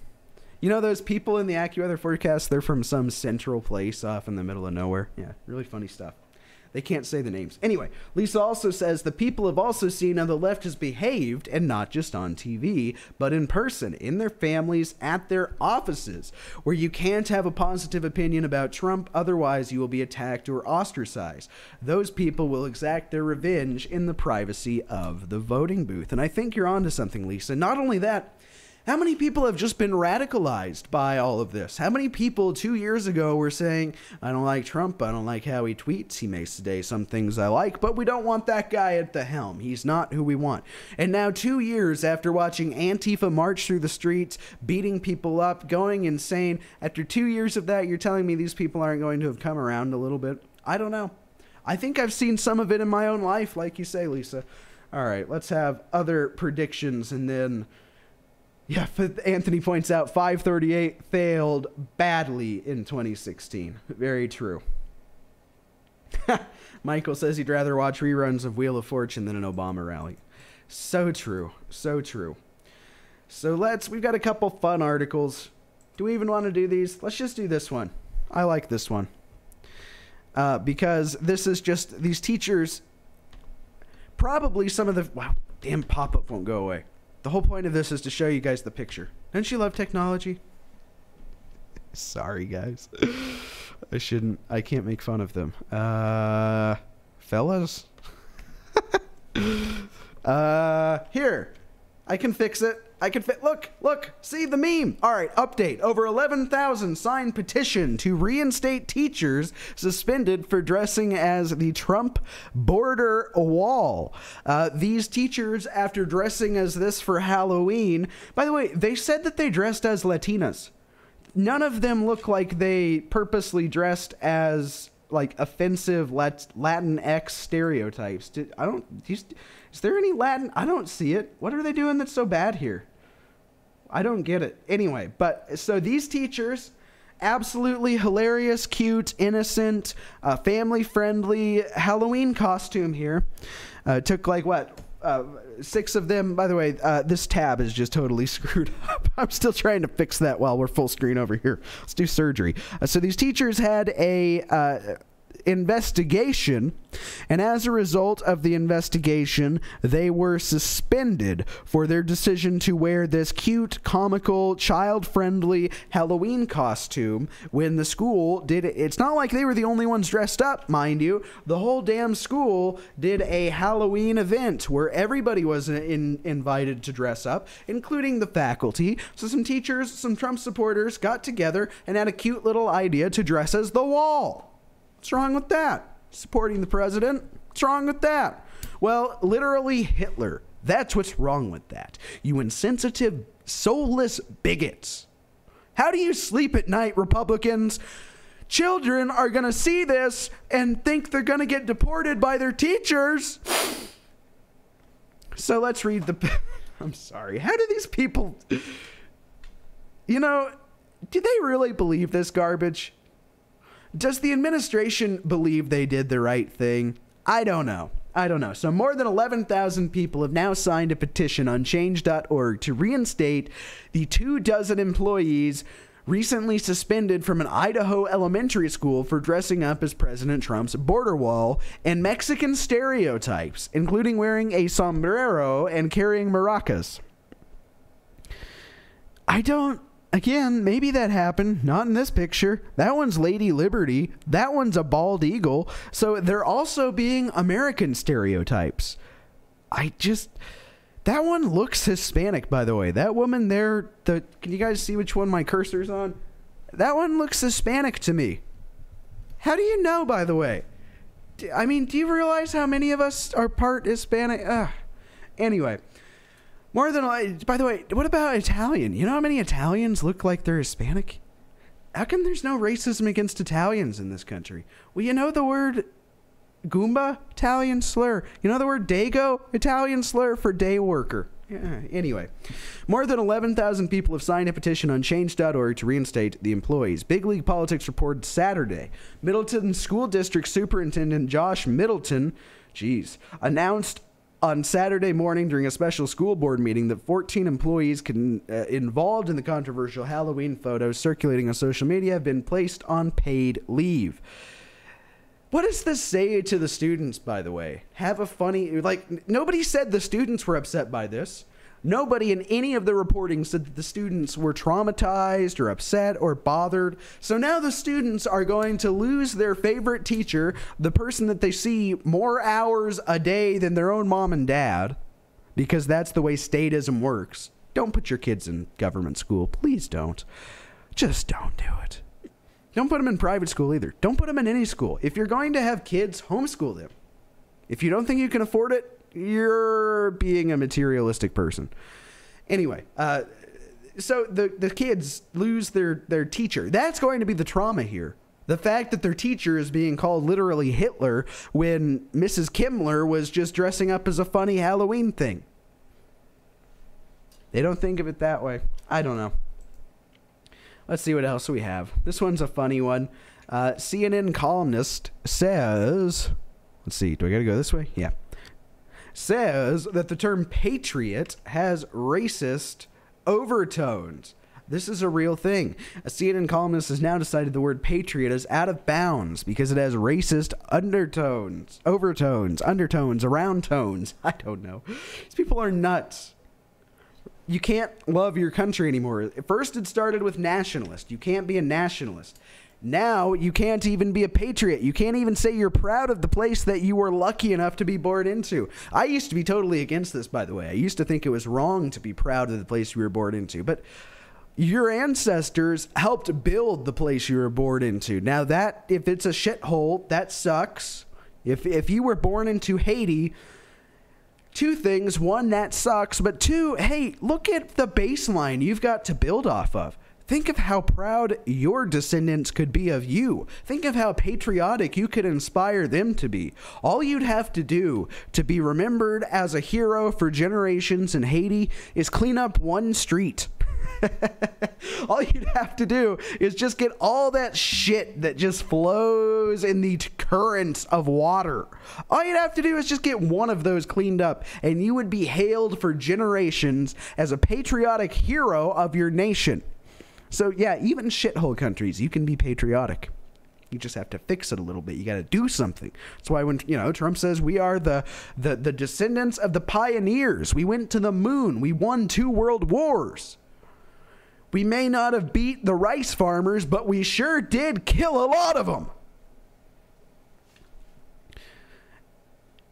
You know those people in the AccuWeather forecast? They're from some central place off in the middle of nowhere. Yeah, really funny stuff. They can't say the names. Anyway, Lisa also says the people have also seen how the left has behaved, and not just on TV, but in person, in their families, at their offices, where you can't have a positive opinion about Trump, otherwise you will be attacked or ostracized. Those people will exact their revenge in the privacy of the voting booth. And I think you're onto something, Lisa. Not only that, how many people have just been radicalized by all of this? How many people 2 years ago were saying, I don't like Trump, I don't like how he tweets, he may say some things I like, but we don't want that guy at the helm. He's not who we want. And now 2 years after watching Antifa march through the streets, beating people up, going insane, after 2 years of that, you're telling me these people aren't going to have come around a little bit? I don't know. I think I've seen some of it in my own life, like you say, Lisa. All right, let's have other predictions and then... Yeah, Anthony points out 538 failed badly in 2016. Very true. Michael says he'd rather watch reruns of Wheel of Fortune than an Obama rally. So true. So true. So we've got a couple fun articles. Do we even want to do these? Let's just do this one. I like this one. Because this is just these teachers, probably some of the, wow, damn pop-up won't go away. The whole point of this is to show you guys the picture. Don't you love technology? Sorry, guys. I can't make fun of them. Fellas? Here. I can fix it. Look, see the meme. All right, update. Over 11,000 signed petition to reinstate teachers suspended for dressing as the Trump border wall. These teachers, after dressing as this for Halloween, by the way, they said that they dressed as Latinas. None of them look like they purposely dressed as like offensive Latinx stereotypes. Is there any Latin? I don't see it. What are they doing that's so bad here? I don't get it. Anyway, but so these teachers, absolutely hilarious, cute, innocent, family-friendly Halloween costume here. Took like what? 6 of them. By the way, this tab is just totally screwed up. I'm still trying to fix that while we're full screen over here. Let's do surgery. So these teachers had a investigation, and as a result of the investigation, they were suspended for their decision to wear this cute, comical, child-friendly Halloween costume when the school did it. It's not like they were the only ones dressed up, mind you. The whole damn school did a Halloween event where everybody was invited to dress up, including the faculty. So some teachers, some Trump supporters got together and had a cute little idea to dress as the wall. What's wrong with that? Supporting the president? What's wrong with that? Well, literally Hitler. That's what's wrong with that. You insensitive, soulless bigots. How do you sleep at night, Republicans? Children are going to see this and think they're going to get deported by their teachers. So let's read the... I'm sorry. How do these people... You know, do they really believe this garbage? Does the administration believe they did the right thing? I don't know. So more than 11,000 people have now signed a petition on change.org to reinstate the 24 employees recently suspended from an Idaho elementary school for dressing up as President Trump's border wall and Mexican stereotypes, including wearing a sombrero and carrying maracas. Again, maybe that happened. Not in this picture. That one's Lady Liberty. That one's a bald eagle. So they're also being American stereotypes. That one looks Hispanic, by the way. That woman there, can you guys see which one my cursor's on? That one looks Hispanic to me. How do you know, by the way? I mean, do you realize how many of us are part Hispanic? Anyway. By the way, what about Italian? You know how many Italians look like they're Hispanic? How come there's no racism against Italians in this country? Well, you know the word Goomba? Italian slur. You know the word Dago? Italian slur for day worker. Anyway, more than 11,000 people have signed a petition on change.org to reinstate the employees. Big League Politics reported Saturday. Middleton School District Superintendent Josh Middleton, announced on Saturday morning during a special school board meeting that 14 employees involved in the controversial Halloween photos circulating on social media have been placed on paid leave. What does this say to the students, by the way? Nobody said the students were upset by this. Nobody in any of the reporting said that the students were traumatized or upset or bothered. So now the students are going to lose their favorite teacher, the person that they see more hours a day than their own mom and dad, because that's the way statism works. Don't put your kids in government school. Please don't. Just don't do it. Don't put them in private school either. Don't put them in any school. If you're going to have kids, homeschool them. If you don't think you can afford it, you're being a materialistic person. Anyway, so the kids lose their teacher. That's going to be the trauma here. The fact that their teacher is being called literally Hitler when Mrs. Kimmler was just dressing up as a funny Halloween thing. They don't think of it that way. I don't know. Let's see what else we have. This one's a funny one. CNN columnist says... Let's see. Do I got to go this way? Yeah. Says that the term patriot has racist overtones. This is a real thing. A CNN columnist has now decided the word patriot is out of bounds because it has racist undertones, overtones, undertones, around tones. I don't know. These people are nuts. You can't love your country anymore. First, it started with nationalist. You can't be a nationalist. Now, you can't even be a patriot. You can't even say you're proud of the place that you were lucky enough to be born into. I used to be totally against this, by the way. I used to think it was wrong to be proud of the place you were born into. But your ancestors helped build the place you were born into. Now, that, if it's a shithole, that sucks. If you were born into Haiti, two things. One, that sucks. But two, hey, look at the baseline you've got to build off of. Think of how proud your descendants could be of you. Think of how patriotic you could inspire them to be. All you'd have to do to be remembered as a hero for generations in Haiti is clean up one street. All you'd have to do is just get all that shit that just flows in the currents of water. All you'd have to do is just get one of those cleaned up, and you would be hailed for generations as a patriotic hero of your nation. So yeah, even shithole countries, you can be patriotic. You just have to fix it a little bit. You got to do something. That's why when, you know, Trump says we are the descendants of the pioneers. We went to the moon. We won 2 world wars. We may not have beat the rice farmers, but we sure did kill a lot of them.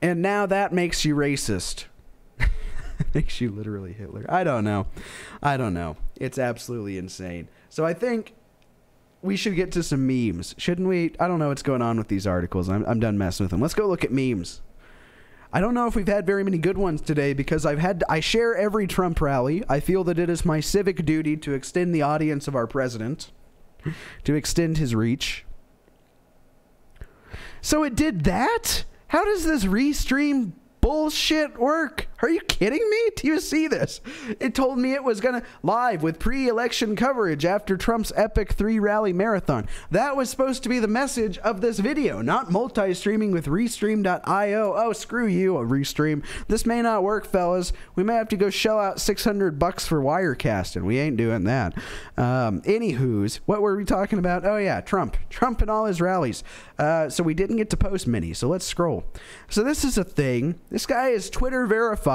And now that makes you racist. Makes you literally Hitler. I don't know. It's absolutely insane. So I think we should get to some memes, shouldn't we? I don't know what's going on with these articles. I'm done messing with them. Let's go look at memes. I don't know if we've had very many good ones today because I share every Trump rally. I feel that it is my civic duty to extend the audience of our president, to extend his reach. So it did that? How does this restream bullshit work? Are you kidding me? Do you see this? It told me it was gonna live with pre-election coverage after Trump's epic 3 rally marathon. That was supposed to be the message of this video, not multi-streaming with Restream.io. Oh, screw you, a Restream. This may not work, fellas. We may have to go shell out $600 for Wirecast, we ain't doing that. Anywho's, what were we talking about? Oh yeah, Trump and all his rallies. So we didn't get to post many, so let's scroll. So this is a thing. This guy is Twitter verified.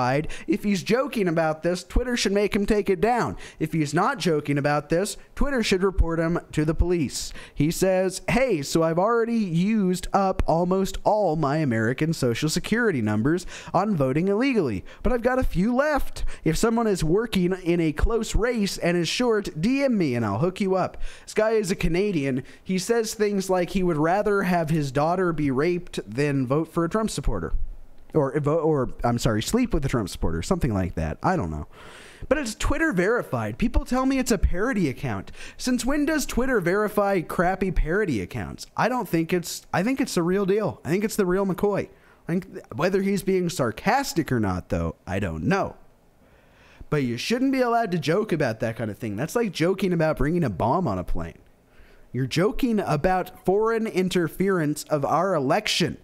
If he's joking about this, Twitter should make him take it down. If he's not joking about this, Twitter should report him to the police. He says, hey, so I've already used up almost all my American Social Security numbers on voting illegally, but I've got a few left. If someone is working in a close race and is short, DM me and I'll hook you up. This guy is a Canadian. He says things like he would rather have his daughter be raped than vote for a Trump supporter. Or I'm sorry, sleep with a Trump supporter, something like that. I don't know. But it's Twitter verified. People tell me it's a parody account. Since when does Twitter verify crappy parody accounts? I think it's the real deal. I think it's the real McCoy. I think whether he's being sarcastic or not, though, I don't know. But you shouldn't be allowed to joke about that kind of thing. That's like joking about bringing a bomb on a plane. You're joking about foreign interference of our election.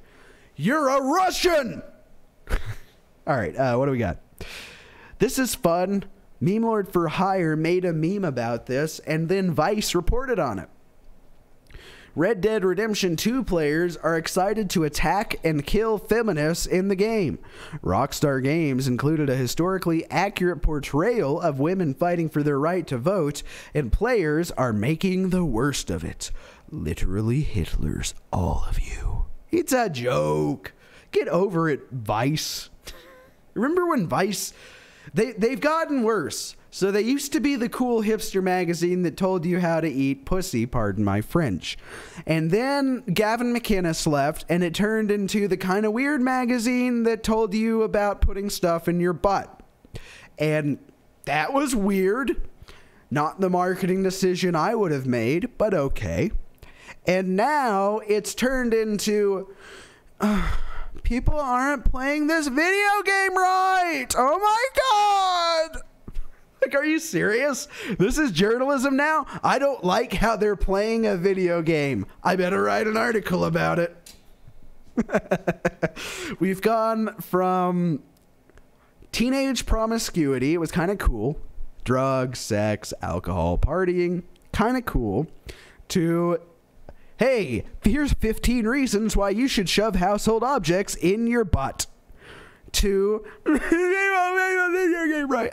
You're a Russian! All right, what do we got? This is fun. Meme Lord for Hire made a meme about this, and then Vice reported on it. Red Dead Redemption 2 players are excited to attack and kill feminists in the game. Rockstar Games included a historically accurate portrayal of women fighting for their right to vote, and players are making the worst of it. Literally Hitler's all of you. It's a joke. Get over it, Vice. Remember when Vice... They've gotten worse. So they used to be the cool hipster magazine that told you how to eat pussy, pardon my French. And then Gavin McInnes left, and it turned into the kind of weird magazine that told you about putting stuff in your butt. And that was weird. Not the marketing decision I would have made, but okay. And now it's turned into... people aren't playing this video game right. Oh my God. Like, are you serious? This is journalism now? I don't like how they're playing a video game. I better write an article about it. We've gone from teenage promiscuity. It was kind of cool. drugs, sex, alcohol, partying, kind of cool, to, hey, here's 15 reasons why you should shove household objects in your butt, to,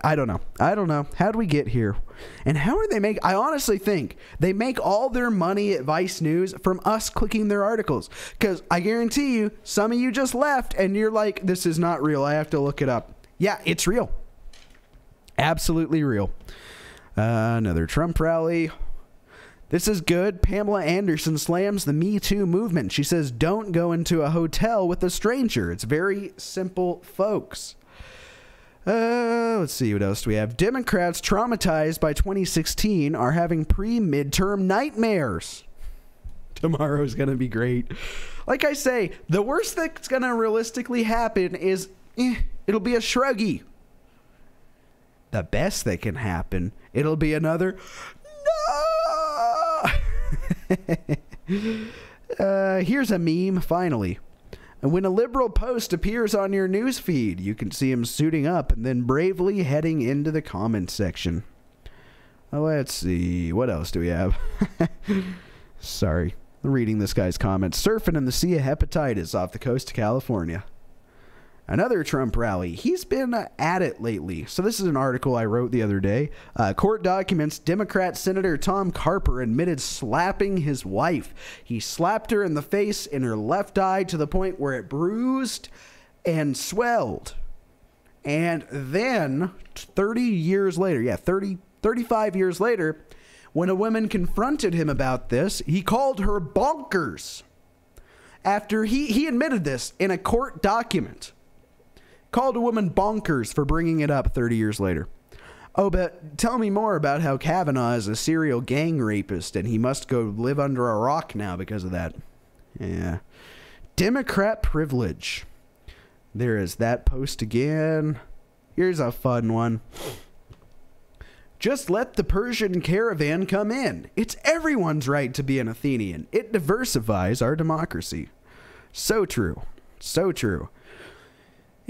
I don't know. How do we get here? And how are they I honestly think they make all their money at Vice News from us clicking their articles. Because I guarantee you, some of you just left and you're like, this is not real. I have to look it up. Yeah, it's real. Absolutely real. Another Trump rally. This is good. Pamela Anderson slams the Me Too movement. She says, don't go into a hotel with a stranger. It's very simple, folks. Let's see, what else do we have? Democrats traumatized by 2016 are having pre-midterm nightmares. Tomorrow's going to be great. Like I say, the worst that's going to realistically happen is, it'll be a shruggy. The best that can happen, it'll be another, no! Here's a meme, finally. When a liberal post appears on your news feed, you can see him suiting up and then bravely heading into the comment section. Let's see. What else do we have? Sorry. I'm reading this guy's comments. Surfing in the sea of hepatitis off the coast of California. Another Trump rally. He's been at it lately. So this is an article I wrote the other day. Court documents Democrat Senator Tom Carper admitted slapping his wife. He slapped her in the face in her left eye to the point where it bruised and swelled. And then 30 years later, 35 years later, when a woman confronted him about this, he called her bonkers. After he admitted this in a court document. Called a woman bonkers for bringing it up 30 years later. Oh, but tell me more about how Kavanaugh is a serial gang rapist and he must go live under a rock now because of that. Yeah. Democrat privilege. There is that post again. Here's a fun one. Just let the Persian caravan come in. It's everyone's right to be an Athenian. It diversifies our democracy. So true. So true.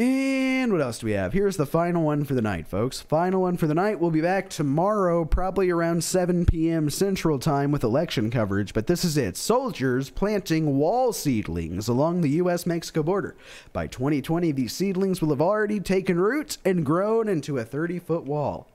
And what else do we have? Here's the final one for the night, folks. Final one for the night. We'll be back tomorrow, probably around 7 p.m. Central Time with election coverage. But this is it. Soldiers planting wall seedlings along the U.S.-Mexico border. By 2020, these seedlings will have already taken root and grown into a 30-foot wall.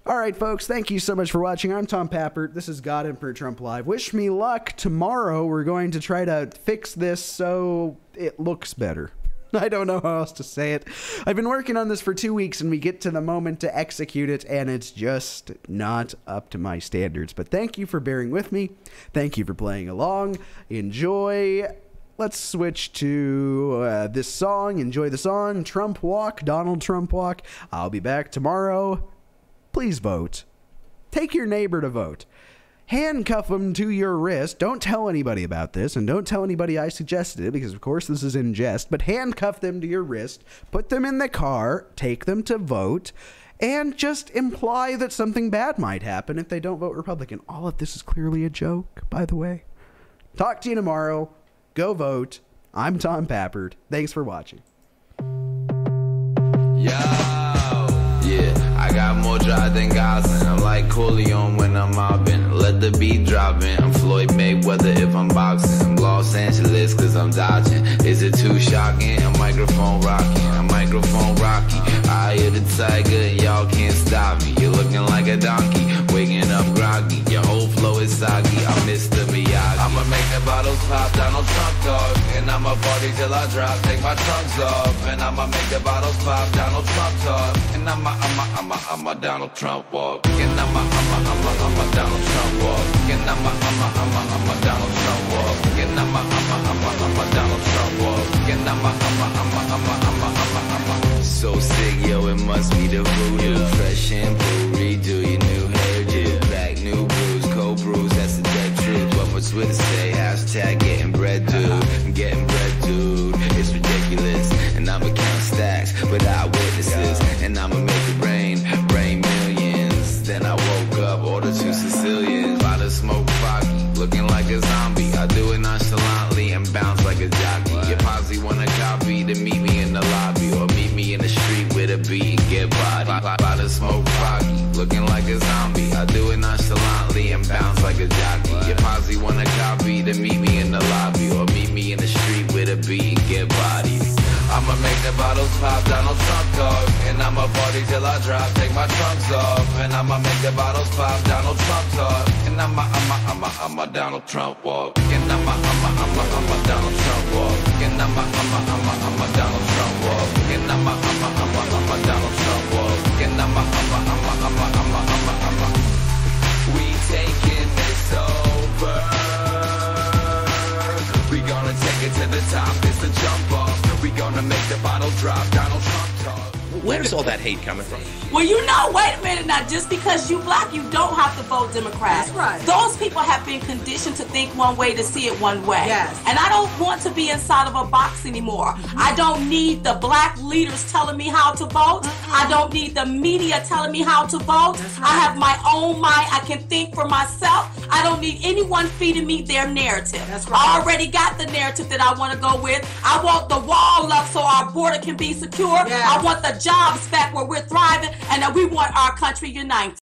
All right, folks, thank you so much for watching. I'm Tom Pappert. This is God Emperor Trump Live. Wish me luck. Tomorrow, we're going to try to fix this so it looks better. I don't know how else to say it. I've been working on this for 2 weeks, and we get to the moment to execute it, and it's just not up to my standards. But thank you for bearing with me. Thank you for playing along. Enjoy. Let's switch to this song. Enjoy the song. Trump Walk, Donald Trump Walk. I'll be back tomorrow. Please vote. Take your neighbor to vote. Handcuff them to your wrist. Don't tell anybody about this, and don't tell anybody I suggested it, because of course this is in jest, but handcuff them to your wrist, put them in the car, take them to vote, and just imply that something bad might happen if they don't vote Republican. All of this is clearly a joke, by the way. Talk to you tomorrow. Go vote. I'm Tom Pappert. Thanks for watching. I got more drive than Gosling. I'm like Corleone when I'm mobbing. Let the beat drop in. I'm Floyd Mayweather if I'm boxing. I'm Los Angeles cause I'm dodging. Is it too shocking? A microphone rocking. A microphone rocky. I hear the tiger and y'all can't stop me. You're looking like a donkey. Waking up groggy. Your whole flow is soggy. I'm Mr. Miyagi. I'ma make the bottles pop. Donald Trump talk. And I'ma party till I drop. Take my trunks off. And I'ma make the bottles pop. Donald Trump talk. And I'm a Donald Trump walk. And I'm a Donald Trump walk. And I'm a Donald Trump walk. And I'm a Donald Trump walk. And I'm so sick, yo, it must be the voodoo. Fresh shampoo, redo your new hairdo. Black new brews, cold brews, that's the dead truth. What would Twitter say? Hashtag getting bread, dude. I'm getting bread, dude. It's ridiculous. And I'ma count stacks, but eyewitnesses. And I'ma make it rain millions. Then I woke up, ordered 2 Sicilians. Lot of smoke foggy, looking like a zombie. I do it nonchalantly and bounce like a jockey. Your posse wanna copy to meet me in the lobby, or meet me in the street with a beat and get body. Lot of smoke foggy. looking like a zombie. I do it nonchalantly and bounce like a jockey. Your posse wanna copy, then meet me in the lobby, or meet me in the street with a beat and get bodied. I'ma make the bottles pop, Donald Trump talk. And I'ma party till I drop, take my trunks off. And I'ma make the bottles pop, Donald Trump talk. And I'ma Donald Trump walk. And I'ma Donald Trump walk. And I'ma Donald Trump walk. And I'ma Donald Trump walk. And I'ma we taking this over. We gonna take it to the top, it's the jump off. We gonna make the bottle drop, Donald Trump talk. Where's all that hate coming from? Well, you know, wait a minute now. Just because you black, you don't have to vote Democrat. That's right. Those people have been conditioned to think one way, to see it one way. Yes. And I don't want to be inside of a box anymore. Mm-hmm. I don't need the black leaders telling me how to vote. Mm-hmm. I don't need the media telling me how to vote. That's right. I have my own mind. I can think for myself. I don't need anyone feeding me their narrative. That's right. I already got the narrative that I want to go with. I want the wall up so our border can be secure. Yes. I want the jobs back where we're thriving, and that we want our country united.